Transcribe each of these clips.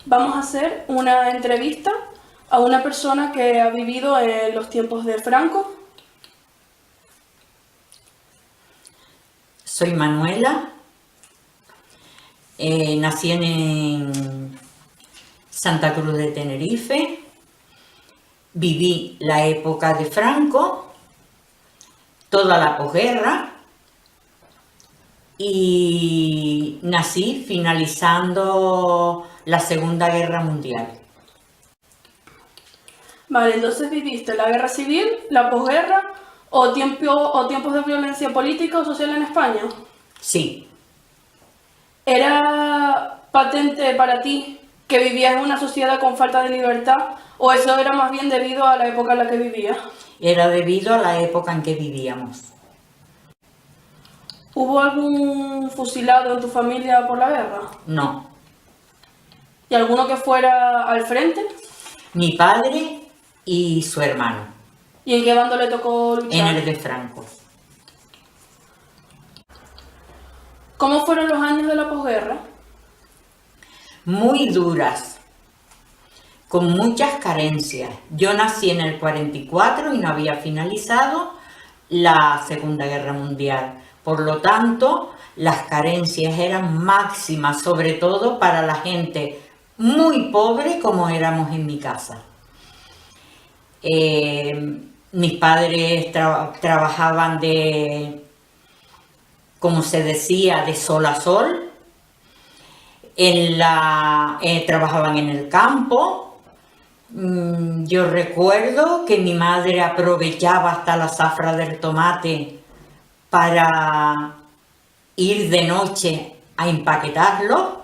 Vamos a hacer una entrevista a una persona que ha vivido en los tiempos de Franco. Soy Manuela, nací en Santa Cruz de Tenerife, viví la época de Franco, toda la posguerra y nací finalizando la Segunda Guerra Mundial. Vale, entonces viviste la guerra civil, la posguerra o tiempos de violencia política o social en España. Sí, ¿Era patente para ti que vivías en una sociedad con falta de libertad o eso era más bien debido a la época en la que vivías? era debido a la época en que vivíamos. ¿Hubo algún fusilado en tu familia por la guerra? No, ¿Y alguno que fuera al frente? mi padre y su hermano, ¿Y en qué bando le tocó luchar? en el de Franco. ¿Cómo fueron los años de la posguerra? Muy duras, con muchas carencias. Yo nací en el 44 y no había finalizado la Segunda Guerra Mundial. Por lo tanto, las carencias eran máximas, sobre todo para la gente muy pobre como éramos en mi casa. Mis padres trabajaban como se decía, de sol a sol. Trabajaban en el campo. Yo recuerdo que mi madre aprovechaba hasta la zafra del tomate para ir de noche a empaquetarlo.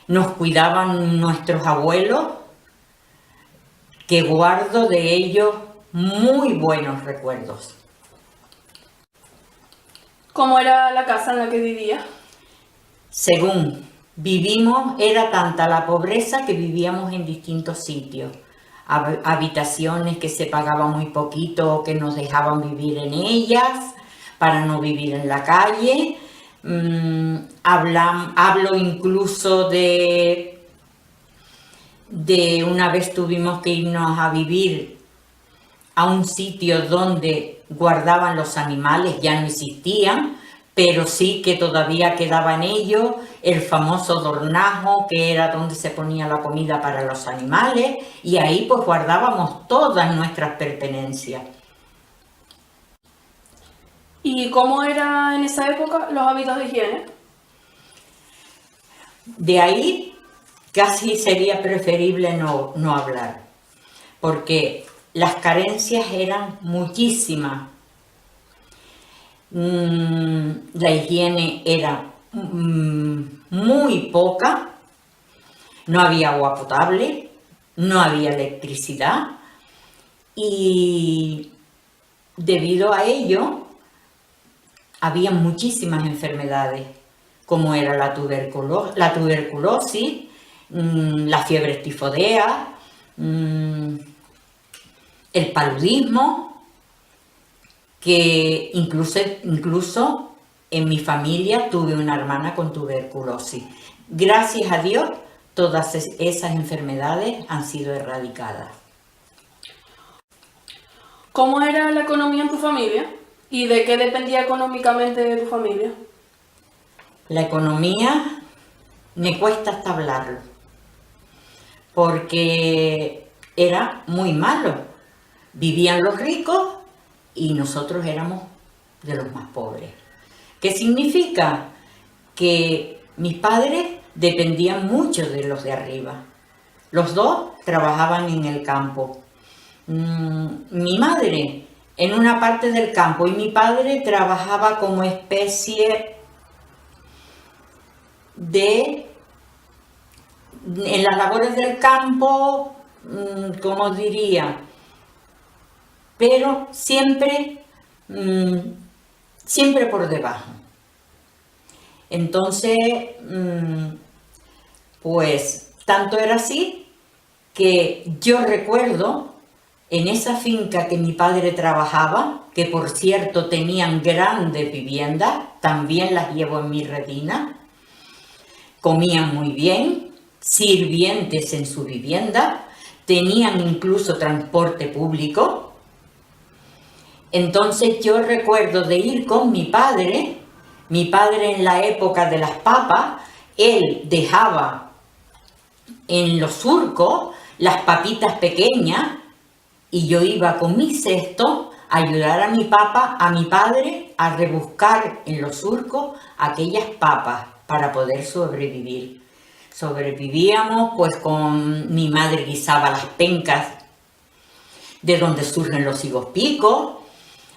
Nos cuidaban nuestros abuelos, que guardo de ellos muy buenos recuerdos. ¿Cómo era la casa en la que vivías? Según vivimos, era tanta la pobreza que vivíamos en distintos sitios. Habitaciones que se pagaban muy poquito o que nos dejaban vivir en ellas para no vivir en la calle. Hablo incluso de una vez tuvimos que irnos a vivir a un sitio donde guardaban los animales, ya no existían, pero sí que todavía quedaba en ello el famoso dornajo, que era donde se ponía la comida para los animales, y ahí pues guardábamos todas nuestras pertenencias. ¿Y cómo era en esa época los hábitos de higiene? De ahí casi sería preferible no hablar, porque las carencias eran muchísimas. La higiene era muy poca, no había agua potable, no había electricidad y debido a ello había muchísimas enfermedades, como era la tuberculosis, la fiebre tifoidea, el paludismo, que incluso en mi familia tuve una hermana con tuberculosis. Gracias a Dios, todas esas enfermedades han sido erradicadas. ¿Cómo era la economía en tu familia? ¿Y de qué dependía económicamente de tu familia? La economía me cuesta hasta hablarlo, porque era muy malo. Vivían los ricos y nosotros éramos de los más pobres. ¿Qué significa? Que mis padres dependían mucho de los de arriba. Los dos trabajaban en el campo. Mi madre en una parte del campo y mi padre trabajaba como especie en las labores del campo, como diría, pero siempre por debajo. Entonces, pues tanto era así que yo recuerdo en esa finca que mi padre trabajaba, que por cierto tenían grandes viviendas, también las llevo en mi retina, comían muy bien, sirvientes en su vivienda, tenían incluso transporte público. Entonces yo recuerdo de ir con mi padre en la época de las papas, él dejaba en los surcos las papitas pequeñas y yo iba con mi cesto a ayudar a mi padre a rebuscar en los surcos aquellas papas para poder sobrevivir. Sobrevivíamos pues con mi madre guisaba las pencas de donde surgen los higos picos,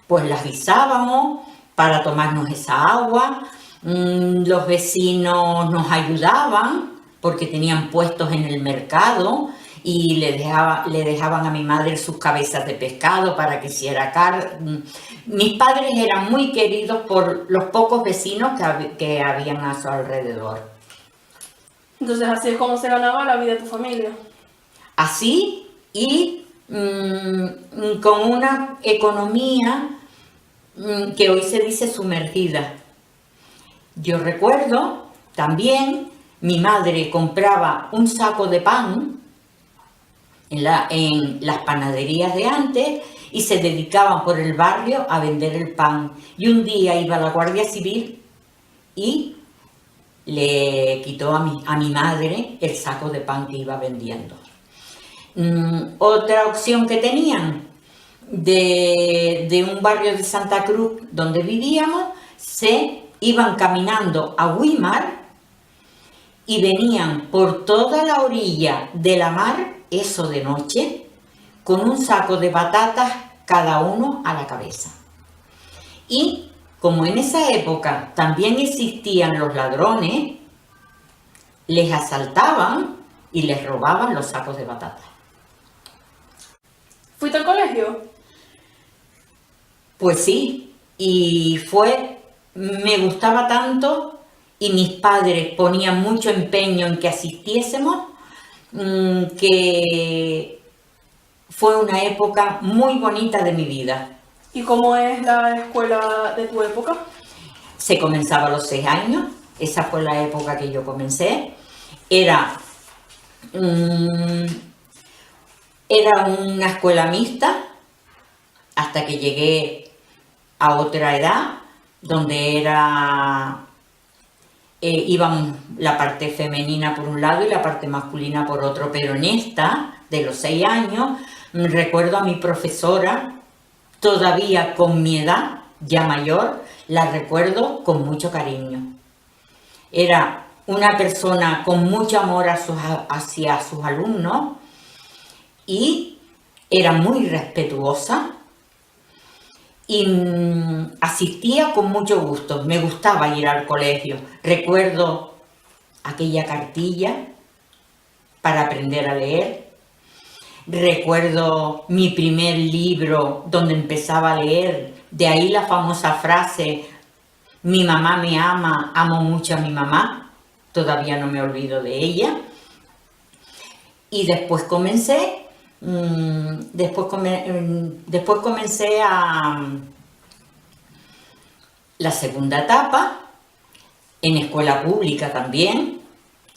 pues las guisábamos para tomarnos esa agua. Los vecinos nos ayudaban porque tenían puestos en el mercado y le dejaban a mi madre sus cabezas de pescado para que hiciera carne. Mis padres eran muy queridos por los pocos vecinos que habían a su alrededor. Entonces así es como se ganaba la vida de tu familia. Así y con una economía que hoy se dice sumergida. Yo recuerdo también mi madre compraba un saco de pan en las panaderías de antes y se dedicaban por el barrio a vender el pan. Y un día iba la Guardia Civil y le quitó a mi madre el saco de pan que iba vendiendo. Otra opción que tenían de un barrio de Santa Cruz donde vivíamos, se iban caminando a Güímar y venían por toda la orilla de la mar, eso de noche, con un saco de patatas cada uno a la cabeza. Y como en esa época también existían los ladrones, les asaltaban y les robaban los sacos de patatas. ¿Fuiste al colegio? Pues sí, y me gustaba tanto y mis padres ponían mucho empeño en que asistiésemos, que fue una época muy bonita de mi vida. ¿Y cómo es la escuela de tu época? Se comenzaba a los 6 años, esa fue la época que yo comencé. Era una escuela mixta hasta que llegué a otra edad donde íbamos la parte femenina por un lado y la parte masculina por otro, pero en esta, de los 6 años, recuerdo a mi profesora, todavía con mi edad, ya mayor, la recuerdo con mucho cariño. Era una persona con mucho amor hacia sus alumnos y era muy respetuosa y asistía con mucho gusto. Me gustaba ir al colegio. Recuerdo aquella cartilla para aprender a leer. Recuerdo mi primer libro donde empezaba a leer. De ahí la famosa frase, mi mamá me ama, amo mucho a mi mamá. Todavía no me olvido de ella. Y después comencé a la segunda etapa, en escuela pública también.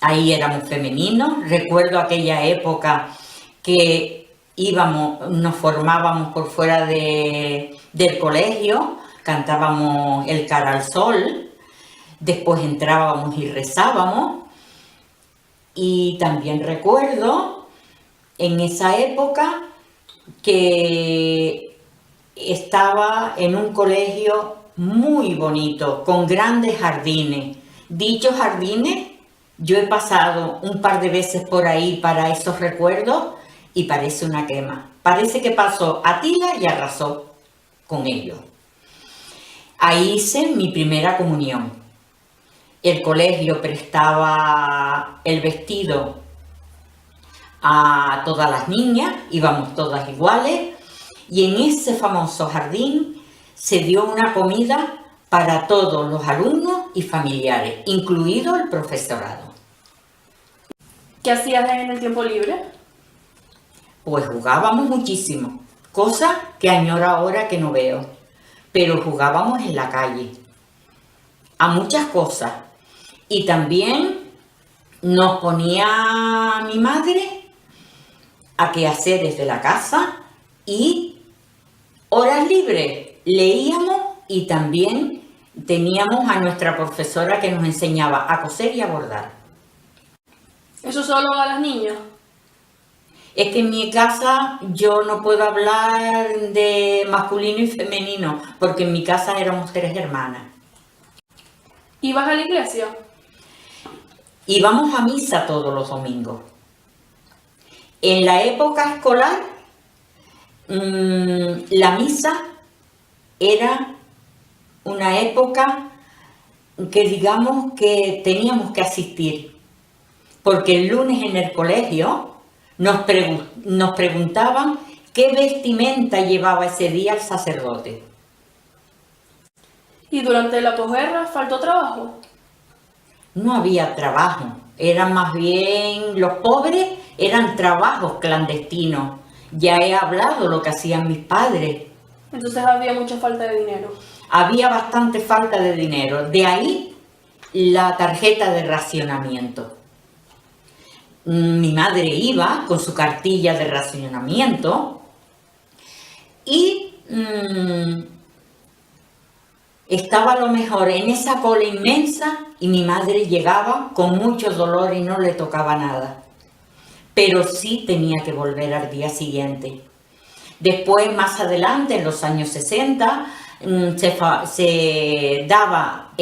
Ahí éramos femeninos. Recuerdo aquella época que nos formábamos por fuera del colegio, cantábamos el Cara al Sol, después entrábamos y rezábamos. Y también recuerdo en esa época que estaba en un colegio muy bonito, con grandes jardines. Dichos jardines, yo he pasado un par de veces por ahí para esos recuerdos y parece una quema. Parece que pasó Atila y arrasó con ellos. Ahí hice mi primera comunión. El colegio prestaba el vestido a todas las niñas, íbamos todas iguales, y en ese famoso jardín se dio una comida para todos los alumnos y familiares, incluido el profesorado. ¿Qué hacías en el tiempo libre? Pues jugábamos muchísimo, cosa que añoro ahora que no veo, pero jugábamos en la calle, a muchas cosas. Y también nos ponía mi madre a quehaceres de la casa y horas libres leíamos y también teníamos a nuestra profesora que nos enseñaba a coser y a bordar. ¿Eso solo a las niñas? Es que en mi casa yo no puedo hablar de masculino y femenino, porque en mi casa éramos 3 hermanas. ¿Ibas a la iglesia? Íbamos a misa todos los domingos. En la época escolar, la misa era una época que digamos que teníamos que asistir, porque el lunes en el colegio nos preguntaban qué vestimenta llevaba ese día el sacerdote. ¿Y durante la posguerra faltó trabajo? No había trabajo, eran más bien los pobres, eran trabajos clandestinos. Ya he hablado lo que hacían mis padres. Entonces había mucha falta de dinero. Había bastante falta de dinero, de ahí la tarjeta de racionamiento. Mi madre iba con su cartilla de racionamiento y estaba a lo mejor en esa cola inmensa y mi madre llegaba con mucho dolor y no le tocaba nada. Pero sí tenía que volver al día siguiente. Después, más adelante, en los años 60, se daba,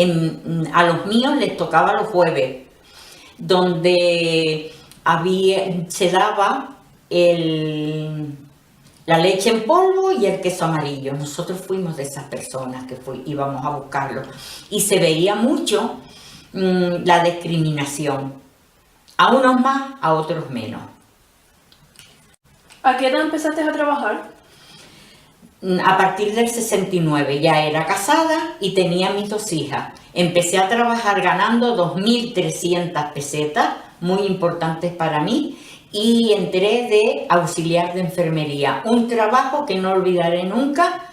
a los míos les tocaba los jueves, donde se daba la leche en polvo y el queso amarillo. Nosotros fuimos de esas personas que íbamos a buscarlo. Y se veía mucho la discriminación. A unos más, a otros menos. ¿A qué edad empezaste a trabajar? A partir del 69 ya era casada y tenía mis 2 hijas. Empecé a trabajar ganando 2.300 pesetas, muy importantes para mí, y entré de auxiliar de enfermería. Un trabajo que no olvidaré nunca.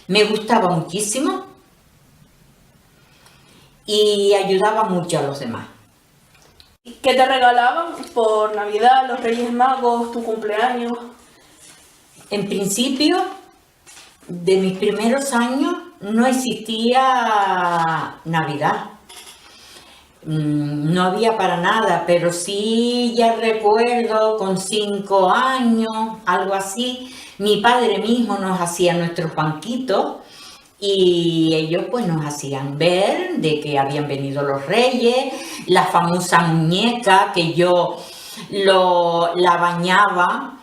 Me gustaba muchísimo y ayudaba mucho a los demás. ¿Qué te regalaban por Navidad, los Reyes Magos, tu cumpleaños? En principio, de mis primeros años, no existía Navidad. No había para nada, pero sí ya recuerdo con 5 años, algo así, mi padre mismo nos hacía nuestros banquitos y ellos pues nos hacían ver de que habían venido los reyes, la famosa muñeca que yo la bañaba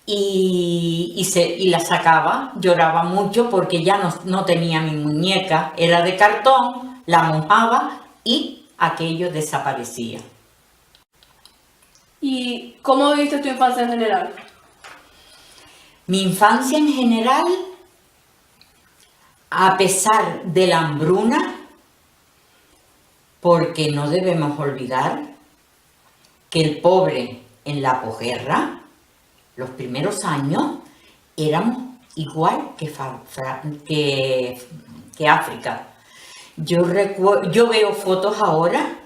y la sacaba. Lloraba mucho porque ya no tenía mi muñeca, era de cartón, la mojaba y aquello desaparecía. ¿Y cómo viviste tu infancia en general? Mi infancia en general, a pesar de la hambruna, porque no debemos olvidar que el pobre en la posguerra, los primeros años, éramos igual que África. Yo veo fotos ahora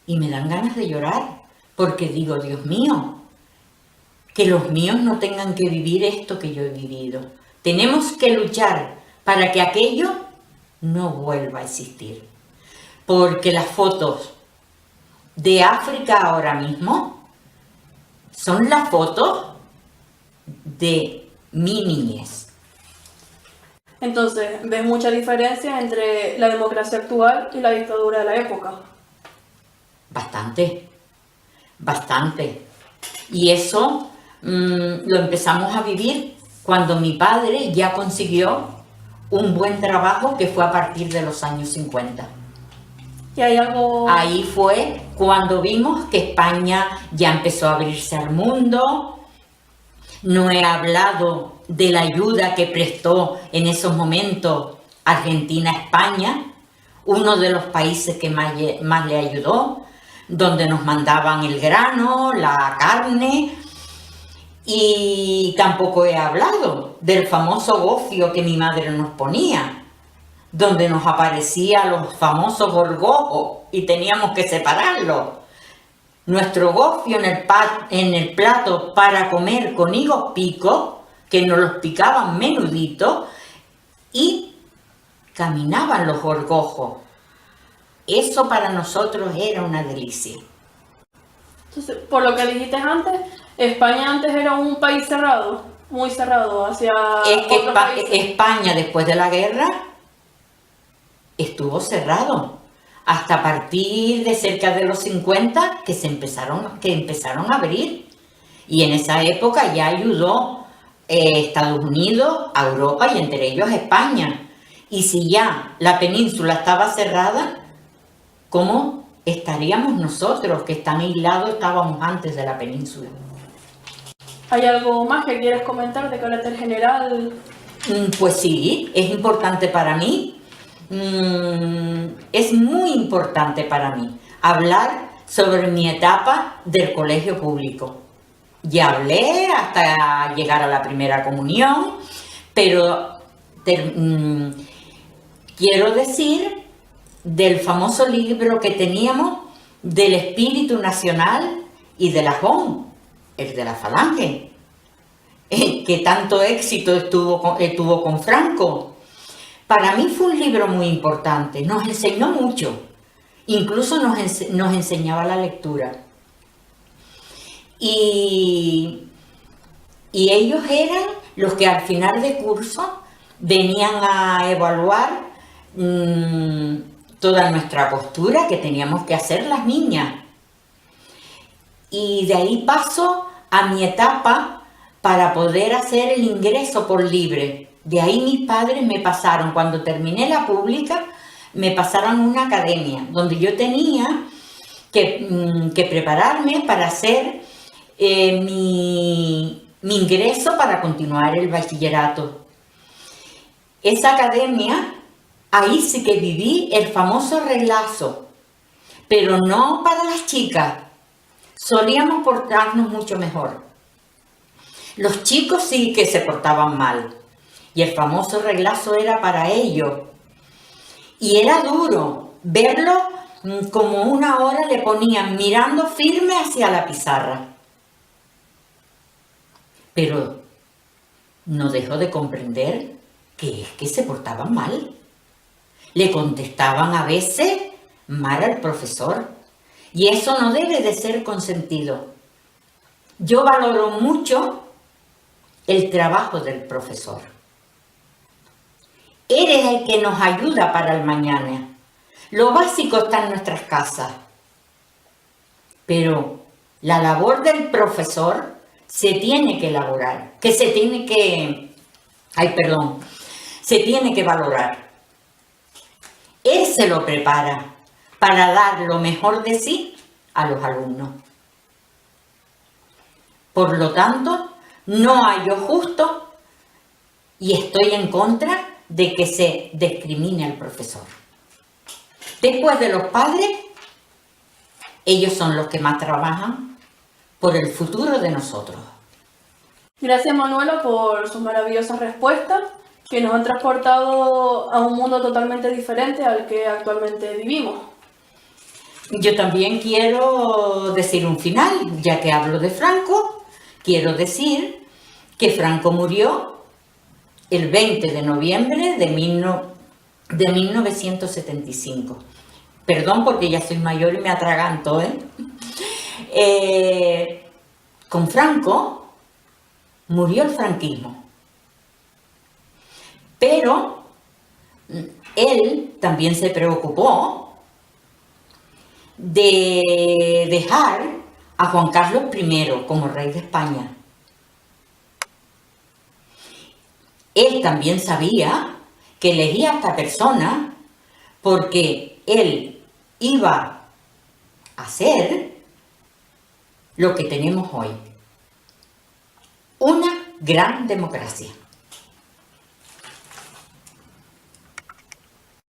y me dan ganas de llorar, porque digo, Dios mío, que los míos no tengan que vivir esto que yo he vivido. Tenemos que luchar para que aquello no vuelva a existir. Porque las fotos de África ahora mismo son las fotos de mi niñez. Entonces, ¿ves mucha diferencia entre la democracia actual y la dictadura de la época? Bastante, bastante. Y eso lo empezamos a vivir cuando mi padre ya consiguió un buen trabajo, que fue a partir de los años 50. ¿Y hay algo...? Ahí fue cuando vimos que España ya empezó a abrirse al mundo. No he hablado de la ayuda que prestó en esos momentos Argentina a España, uno de los países que más le ayudó, donde nos mandaban el grano, la carne. Y tampoco he hablado del famoso gofio que mi madre nos ponía, donde nos aparecían los famosos gorgojos y teníamos que separarlos. Nuestro gofio en el plato para comer con higos picos, que nos los picaban menuditos, y caminaban los gorgojos. Eso para nosotros era una delicia. Entonces, por lo que dijiste antes, España antes era un país cerrado, muy cerrado hacia Es que otros países. España después de la guerra estuvo cerrado hasta a partir de cerca de los 50 que empezaron a abrir, y en esa época ya ayudó Estados Unidos a Europa y entre ellos España. Y si ya la península estaba cerrada, ¿cómo estaríamos nosotros que tan aislados estábamos antes de la península? ¿Hay algo más que quieres comentar de carácter general? Pues sí, es importante para mí. Es muy importante para mí hablar sobre mi etapa del colegio público. Ya hablé hasta llegar a la primera comunión, pero quiero decir del famoso libro que teníamos del espíritu nacional y de la JON, el de la Falange, que tanto éxito tuvo con Franco. Para mí fue un libro muy importante, nos enseñó mucho, incluso nos enseñaba la lectura. Y ellos eran los que al final de curso venían a evaluar toda nuestra postura que teníamos que hacer las niñas. Y de ahí paso a mi etapa para poder hacer el ingreso por libre. De ahí mis padres me pasaron, cuando terminé la pública, me pasaron a una academia donde yo tenía que prepararme para hacer mi ingreso para continuar el bachillerato. Esa academia, ahí sí que viví el famoso reglazo, pero no para las chicas. Solíamos portarnos mucho mejor. Los chicos sí que se portaban mal. Y el famoso reglazo era para ellos. Y era duro verlo, como una hora le ponían mirando firme hacia la pizarra. Pero no dejó de comprender que es que se portaban mal. Le contestaban a veces mal al profesor. Y eso no debe de ser consentido. Yo valoro mucho el trabajo del profesor. Eres el que nos ayuda para el mañana. Lo básico está en nuestras casas. Pero la labor del profesor se tiene que elaborar, se tiene que valorar. Él se lo prepara para dar lo mejor de sí a los alumnos. Por lo tanto, no hallo justo y estoy en contra de que se discrimine al profesor. Después de los padres, ellos son los que más trabajan por el futuro de nosotros. Gracias, Manuela, por sus maravillosas respuestas que nos han transportado a un mundo totalmente diferente al que actualmente vivimos. Yo también quiero decir un final, ya que hablo de Franco, quiero decir que Franco murió el 20 de noviembre de 1975. Perdón porque ya soy mayor y me atraganto, Con Franco murió el franquismo. Pero él también se preocupó de dejar a Juan Carlos I como rey de España. Él también sabía que elegía a esta persona porque él iba a hacer lo que tenemos hoy. Una gran democracia.